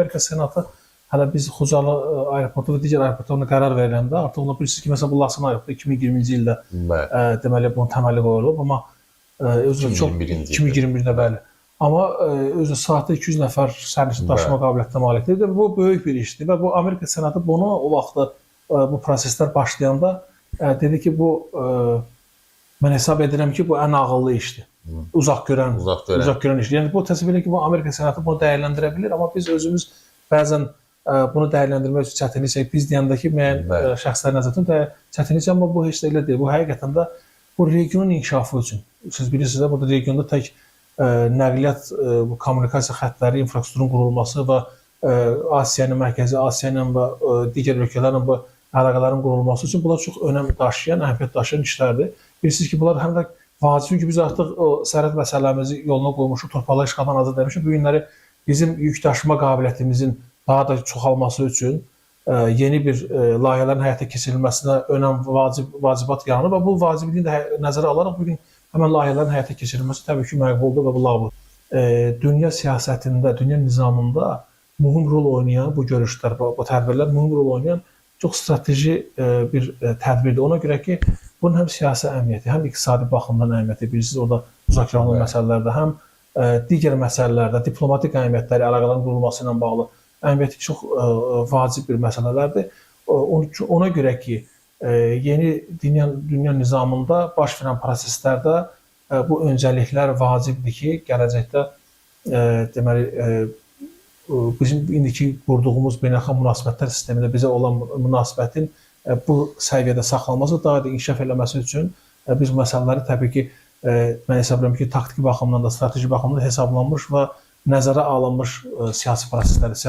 Amerika Senatı hələ biz Xocalı aeroportu və digər aeroportlarına qərar veriləndə artıq ona bilirsiniz ki, məsələn bu Laçın aeroportu 2020-ci ildə deməli bunun təməli qoyulub, amma özü çox 2021-də bəli. Amma özü saatda 200 nəfər sərnişin daşıma qabiliyyətinə malikdir. Bu böyük bir işdir və bu Amerika Senatı bunu o vaxtda bu proseslər başlayanda dedi ki, bu mən hesab edirəm ki, bu ən ağıllı işdir. Uzaq görən işdir. Yəni bu təsəvvür edir ki, bu Amerika Senatı bunu dəyərləndirə bilir, amma biz özümüz bəzən bunu dəyərləndirmək üçün çətinlik çəkir. Biz deyəndə ki, müəyyən şəxslər nəzarətində çətinlik çəkir, amma bu heç də elə deyil. Bu həqiqətən də bu regionun inkişafı üçün. Siz bilirsiniz də, burada regionda tək nəqliyyat, kommunikasiya xəttləri, infrastrukturun qurulması və Asiyanın, Mərkəzi Asiyanın və digər ölkələrin bu əlaqələrin qurulması üçün bunlar çox önəm daşıyan, əhəmiyyət daşıyan işlərdir. Bilirsiniz ki, bunlar həm də vacib, çünki biz artıq o sərhəd məsələlərimizi yoluna qoymuşuq, torpaqları işğaldan azad etmişik. Bu günləri bizim yük daşıma qabiliyyətimizin daha da çoxalması üçün yeni bir layihələrin həyata keçirilməsinə önəm vacibat yaranır və bu vacibliyi də nəzərə alaraq bugün həmən layihələrin həyata keçirilməsi təbii ki, məqbuldur və bu labıdır. Dünya siyasətində, dünya nizamında mühüm rol oynayan bu görüşlər, bu tədbirlər mühüm rol oynayan çox strateji bir tədbirdir. Ona görə ki, bunun həm siyasi əhəmiyyəti, həm iqtisadi baxımdan əhəmiyyəti, bilirsiniz, orada müzakirə olunan məsələlərdə, həm digər məsələlərdə, diplomatik əhəmiyyətləri, əlaqələrin qurulması ilə bağlı əhəmiyyəti çox vacib bir məsələlərdir. Ona görə ki, yeni dünya nizamında baş verən proseslərdə bu öncəliklər vacibdir ki, gələcəkdə deməli, bizim indiki qurduğumuz beynəlxalq münasibətlər sistemində bizə olan münasibətin bu səviyyədə saxlanması, daha da inkişaf eləməsi üçün biz bu məsələləri təbii ki, mən hesab edirəm ki, taktiki baxımdan da, strateji baxımdan da hesablanmış və nəzərə alınmış siyasi proseslərdir.